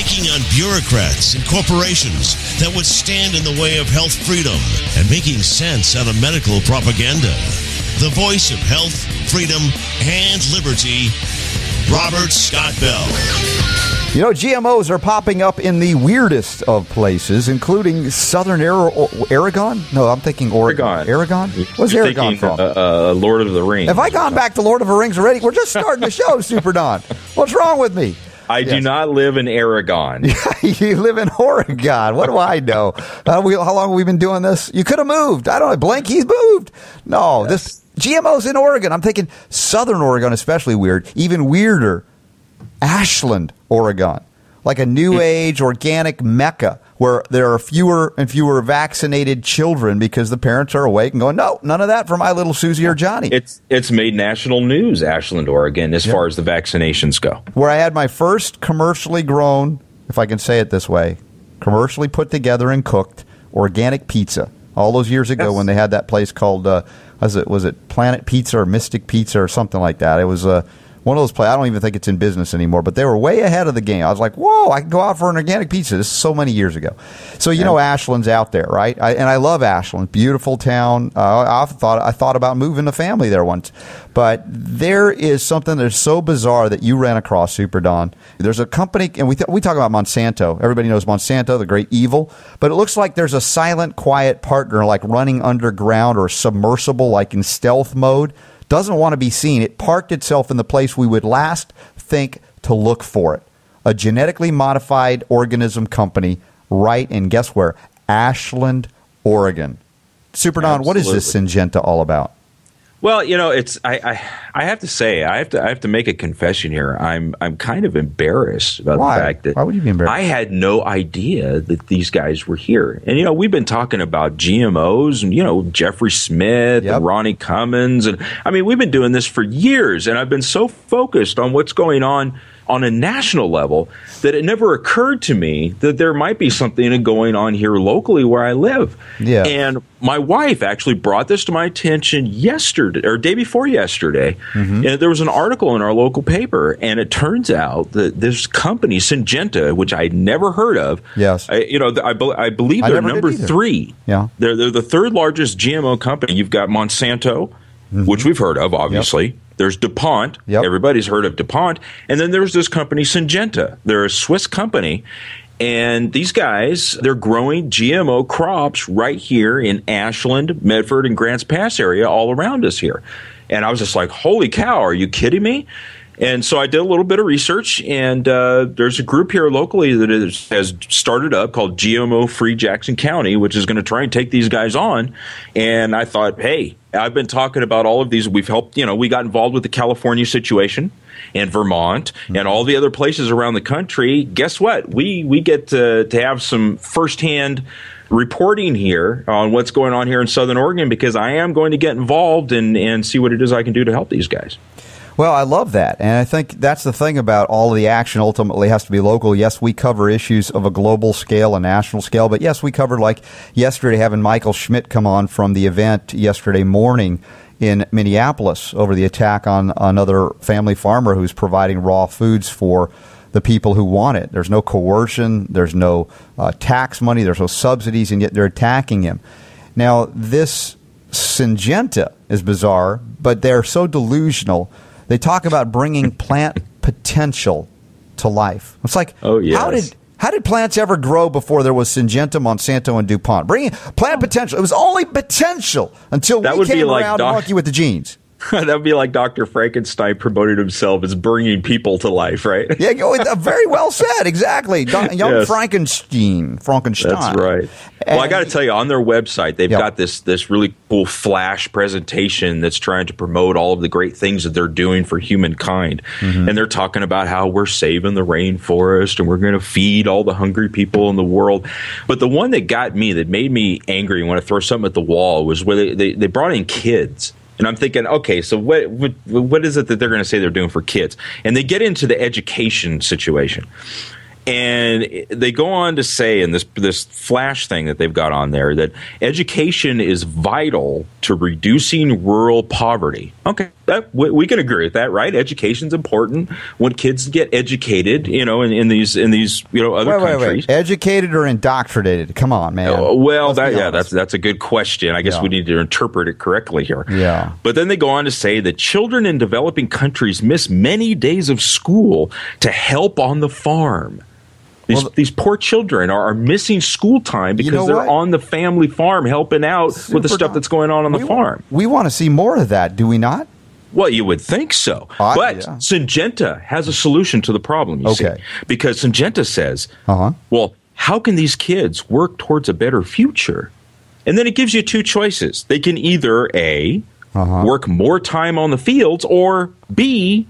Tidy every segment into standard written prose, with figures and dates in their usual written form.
taking on bureaucrats and corporations that would stand in the way of health freedom and making sense out of medical propaganda. The voice of health, freedom, and liberty, Robert Scott Bell. You know, GMOs are popping up in the weirdest of places, including southern Aragon? No, I'm thinking Oregon. Aragon? Where's Aragon from? Lord of the Rings. Have I gone back to Lord of the Rings already? We're just starting the show, Super Don. What's wrong with me? I do not live in Aragon. You live in Oregon. What do I know? How long have we been doing this? You could have moved. I don't know. Blink, he's moved. No, yes. This GMO's in Oregon. I'm thinking southern Oregon, especially weird. Even weirder, Ashland, Oregon. Like a new age organic mecca where there are fewer and fewer vaccinated children because the parents are awake and going, no, none of that for my little Susie or Johnny. It's made national news, Ashland, Oregon, as far as the vaccinations go. Where I had my first commercially grown, if I can say it this way, commercially put together and cooked organic pizza all those years ago when they had that place called, was it Planet Pizza or Mystic Pizza or something like that? It was one of those places. I don't even think it's in business anymore, but they were way ahead of the game. I was like, whoa, I can go out for an organic pizza. This is so many years ago. So, you know, Ashland's out there, right? And I love Ashland. Beautiful town. I thought about moving the family there once. But there is something that's so bizarre that you ran across, Super Don. There's a company, and we talk about Monsanto. Everybody knows Monsanto, the great evil. But it looks like there's a silent, quiet partner, like running underground or submersible, like in stealth mode. Doesn't want to be seen. It parked itself in the place we would last think to look for it. A genetically modified organism company right in, guess where? Ashland, Oregon. Super Don, what is this Syngenta all about? Well, you know, it's I have to say I have to make a confession here. I'm kind of embarrassed about the fact that why would you be embarrassed? I had no idea that these guys were here. And you know, we've been talking about GMOs and you know Jeffrey Smith and Ronnie Cummins, and I mean we've been doing this for years. And I've been so focused on what's going on a national level that it never occurred to me that there might be something going on here locally where I live. Yeah. And my wife actually brought this to my attention yesterday or day before yesterday. Mm-hmm. And there was an article in our local paper, and it turns out that this company, Syngenta, which I'd never heard of, I believe they're number 3. Yeah. They're the third largest GMO company. You've got Monsanto, which we've heard of, obviously. Yep. There's DuPont. Yep. Everybody's heard of DuPont. And then there's this company, Syngenta. They're a Swiss company. And these guys, they're growing GMO crops right here in Ashland, Medford, and Grants Pass area all around us here. And I was just like, holy cow, are you kidding me? And so I did a little bit of research, and there's a group here locally that has started up called GMO Free Jackson County, which is going to try and take these guys on. And I thought, hey, I've been talking about all of these. We've helped, we got involved with the California situation and Vermont and all the other places around the country. Guess what? We get to have some firsthand reporting here on what's going on here in Southern Oregon, because I am going to get involved and see what it is I can do to help these guys. Well, I love that. And I think that's the thing about all of the action ultimately has to be local. Yes, we cover issues of a global scale, a national scale. But yes, we covered, like yesterday, having Michael Schmidt come on from the event yesterday morning in Minneapolis over the attack on another family farmer who's providing raw foods for the people who want it. There's no coercion. There's no tax money. There's no subsidies, and yet they're attacking him. Now, this Syngenta is bizarre, but they're so delusional. They talk about bringing plant potential to life. It's like, how did plants ever grow before there was Syngenta, Monsanto, and DuPont? Bringing plant potential. It was only potential until we came around to monkey with the genes. That would be like Dr. Frankenstein promoted himself as bringing people to life, right? Yeah, very well said. Exactly. Young Frankenstein. That's right. Well, I got to tell you, on their website, they've got this really cool flash presentation that's trying to promote all of the great things that they're doing for humankind. Mm-hmm. And they're talking about how we're saving the rainforest and we're going to feed all the hungry people in the world. But the one that got me, that made me angry and want to throw something at the wall, was where they brought in kids. And I'm thinking, okay, so what is it that they're going to say they're doing for kids? And they get into the education situation. And they go on to say in this flash thing that they've got on there that education is vital to reducing rural poverty. Okay, we can agree with that, right? Education's important. When kids get educated, in these other countries. Wait. Educated or indoctrinated? Come on, man. That's a good question. I guess we need to interpret it correctly here. Yeah. But then they go on to say that children in developing countries miss many days of school to help on the farm. These poor children are missing school time because they're on the family farm helping out with the stuff that's going on the farm. We want to see more of that, do we not? Well, you would think so. But Syngenta has a solution to the problem, you see. Because Syngenta says, well, how can these kids work towards a better future? And then it gives you two choices. They can either A, work more time on the fields, or B,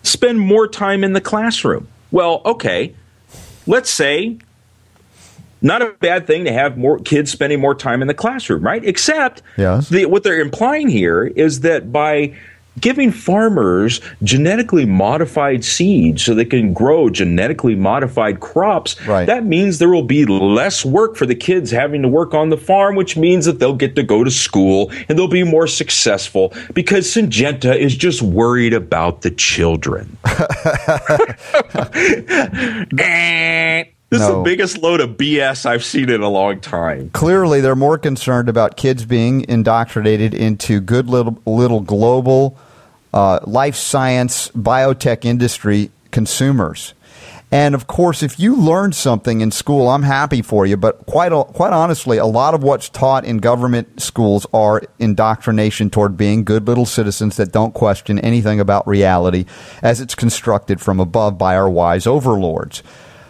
spend more time in the classroom. Well, okay. Let's say not a bad thing to have more kids spending more time in the classroom, right? Except what they're implying here is that by giving farmers genetically modified seeds so they can grow genetically modified crops, that means there will be less work for the kids having to work on the farm, which means that they'll get to go to school and they'll be more successful because Syngenta is just worried about the children. This is the biggest load of BS I've seen in a long time. Clearly, they're more concerned about kids being indoctrinated into good little global life science, biotech industry consumers. And, of course, if you learned something in school, I'm happy for you. But quite honestly, a lot of what's taught in government schools are indoctrination toward being good little citizens that don't question anything about reality as it's constructed from above by our wise overlords.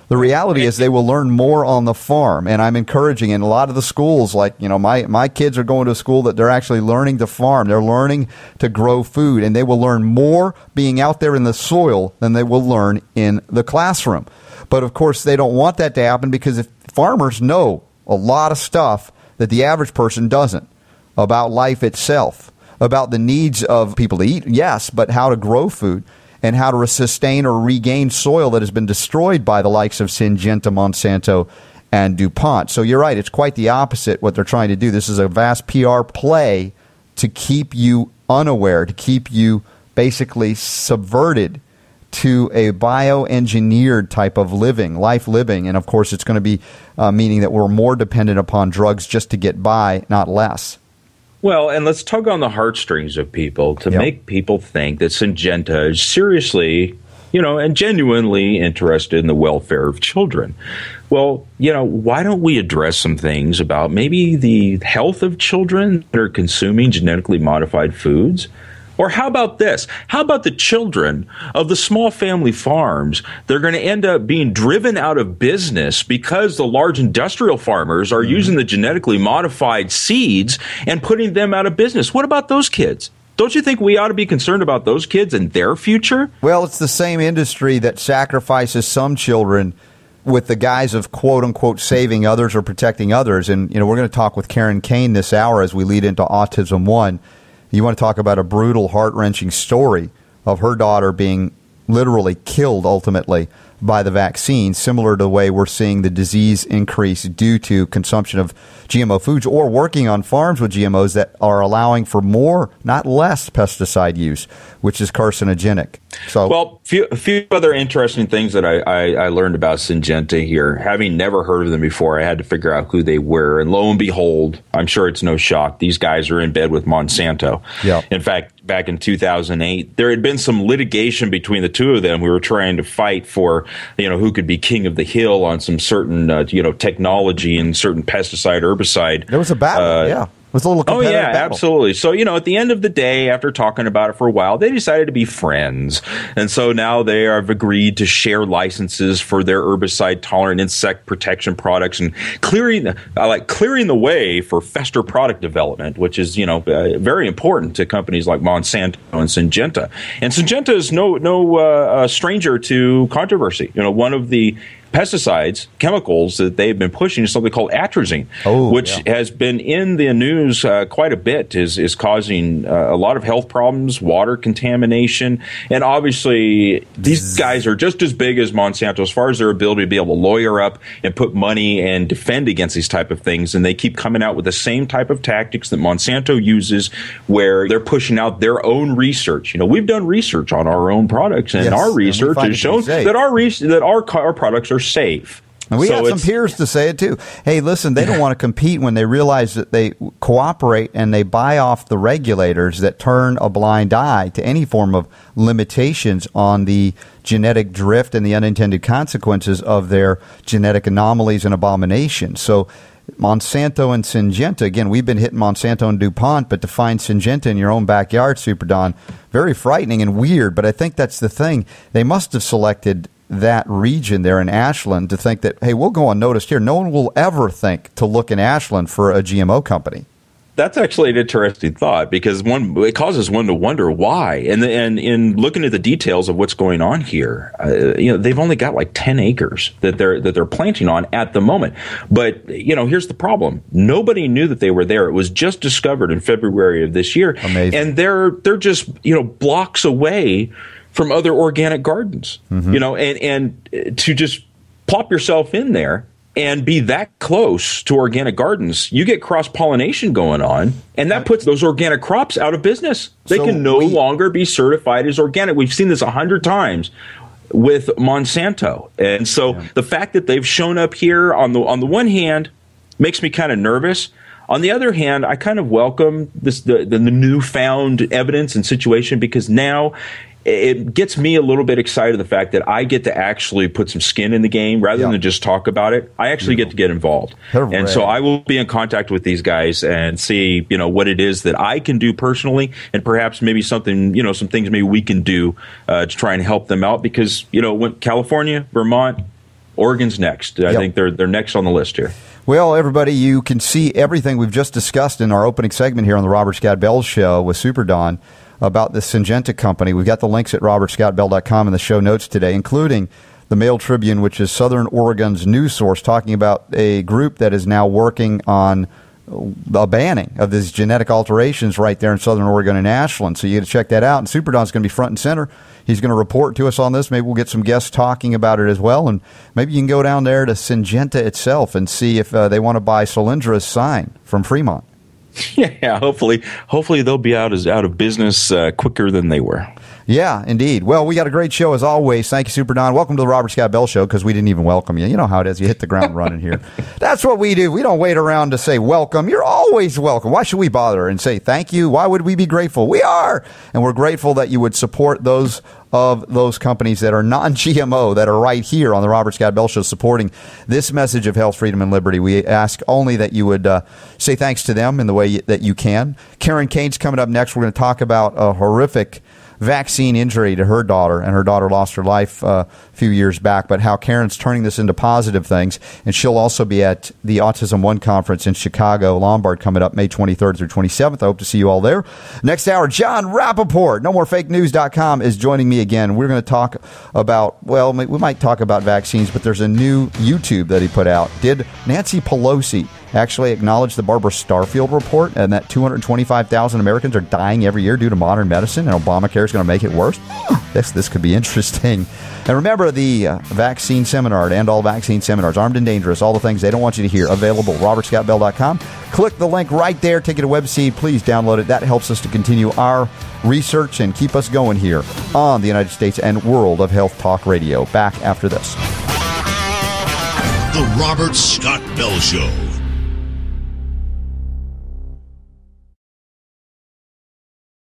The reality is they will learn more on the farm, and I'm encouraging in a lot of the schools, like, my kids are going to a school that they're actually learning to farm. They're learning to grow food, and they will learn more being out there in the soil than they will learn in the classroom. But, of course, they don't want that to happen because if farmers know a lot of stuff that the average person doesn't about life itself, about the needs of people to eat, yes, but how to grow food, and how to sustain or regain soil that has been destroyed by the likes of Syngenta, Monsanto, and DuPont. So you're right. It's quite the opposite what they're trying to do. This is a vast PR play to keep you unaware, to keep you basically subverted to a bioengineered type of life living. And, of course, it's going to be meaning that we're more dependent upon drugs just to get by, not less. Well, and let's tug on the heartstrings of people to make people think that Syngenta is seriously, and genuinely interested in the welfare of children. Well, why don't we address some things about maybe the health of children that are consuming genetically modified foods? Or how about this? How about the children of the small family farms? They're going to end up being driven out of business because the large industrial farmers are using the genetically modified seeds and putting them out of business. What about those kids? Don't you think we ought to be concerned about those kids and their future? Well, it's the same industry that sacrifices some children with the guise of, quote-unquote, saving others or protecting others. And, we're going to talk with Karen Kane this hour as we lead into Autism 1. You want to talk about a brutal, heart-wrenching story of her daughter being literally killed ultimately by the vaccine, similar to the way we're seeing the disease increase due to consumption of GMO foods or working on farms with GMOs that are allowing for more, not less, pesticide use, which is carcinogenic. So, well, a few other interesting things that I learned about Syngenta here. Having never heard of them before, I had to figure out who they were. And lo and behold, I'm sure it's no shock, these guys are in bed with Monsanto. Yeah. In fact, back in 2008, there had been some litigation between the two of them. We were trying to fight for, who could be king of the hill on some certain, technology and certain pesticide, herbicide. There was a battle, yeah. It was a little competitive battle. Absolutely. So, at the end of the day, after talking about it for a while, they decided to be friends. And so now they have agreed to share licenses for their herbicide-tolerant insect protection products and clearing the way for faster product development, which is, very important to companies like Monsanto and Syngenta. And Syngenta is no stranger to controversy. One of the pesticides, chemicals that they've been pushing is something called atrazine, which has been in the news news quite a bit, is causing a lot of health problems, water contamination, and obviously these guys are just as big as Monsanto as far as their ability to be able to lawyer up and put money and defend against these type of things, and they keep coming out with the same type of tactics that Monsanto uses, where they're pushing out their own research. We've done research on our own products, and our research has shown that our products are safe. And we had some peers to say it too. Hey, listen, they don't want to compete when they realize that they cooperate and they buy off the regulators that turn a blind eye to any form of limitations on the genetic drift and the unintended consequences of their genetic anomalies and abominations. So Monsanto and Syngenta, again, we've been hitting Monsanto and DuPont, but to find Syngenta in your own backyard, Super Don, very frightening and weird. But I think that's the thing. They must have selected that region there in Ashland to think that, hey, we'll go unnoticed here. No one will ever think to look in Ashland for a GMO company. That's actually an interesting thought, because it causes one to wonder why. And in looking at the details of what's going on here, they've only got like 10 acres that they're planting on at the moment. But here's the problem: nobody knew that they were there. It was just discovered in February of this year. Amazing. And they're just blocks away from other organic gardens. And to just plop yourself in there and be that close to organic gardens, you get cross-pollination going on, and that puts those organic crops out of business. They can no longer be certified as organic. We've seen this 100 times with Monsanto. And so the fact that they've shown up here on the one hand makes me kind of nervous. On the other hand, I kind of welcome the newfound evidence and situation, because now it gets me a little bit excited, the fact that I get to actually put some skin in the game rather than just talk about it. I actually get to get involved. And so I will be in contact with these guys and see, what it is that I can do personally, and perhaps maybe something, some things maybe we can do to try and help them out, because, when California, Vermont, Oregon's next. I think they're next on the list here. Well, everybody, you can see everything we've just discussed in our opening segment here on the Robert Scott Bell Show with Super Don about the Syngenta company. We've got the links at robertscottbell.com in the show notes today, including the Mail Tribune, which is Southern Oregon's news source, talking about a group that is now working on a banning of these genetic alterations right there in Southern Oregon and Ashland. So you got to check that out. And Super Don's going to be front and center. He's going to report to us on this. Maybe we'll get some guests talking about it as well. And maybe you can go down there to Syngenta itself and see if they want to buy Solindra's sign from Fremont. Yeah, hopefully they'll be out of business quicker than they were. Yeah, indeed. Well, we got a great show as always. Thank you, Super Don. Welcome to the Robert Scott Bell Show, because we didn't even welcome you. You know how it is. You hit the ground running here. That's what we do. We don't wait around to say welcome. You're always welcome. Why should we bother and say thank you? Why would we be grateful? We are. And we're grateful that you would support those of those companies that are non-GMO, that are right here on the Robert Scott Bell Show, supporting this message of health, freedom, and liberty. We ask only that you would say thanks to them in the way that you can. Karen Kane's coming up next. We're going to talk about a horrific vaccine injury to her daughter, and her daughter lost her life a few years back, but how Karen's turning this into positive things. And she'll also be at the Autism One conference in Chicago, Lombard, coming up May 23rd through 27th. I hope to see you all there. Next hour, John Rappaport, NoMoreFakeNews.com, is joining me again. We're going to talk about, well, we might talk about vaccines, but there's a new YouTube that he put out. Did Nancy Pelosi actually acknowledge the Barbara Starfield report, and that 225,000 Americans are dying every year due to modern medicine, and Obamacare is going to make it worse? This could be interesting. And remember the vaccine seminar, to end all vaccine seminars, Armed and Dangerous, all the things they don't want you to hear, available at robertscottbell.com. Click the link right there, take it a web seed, please download it. That helps us to continue our research and keep us going here on the United States and World of Health Talk Radio. Back after this. The Robert Scott Bell Show.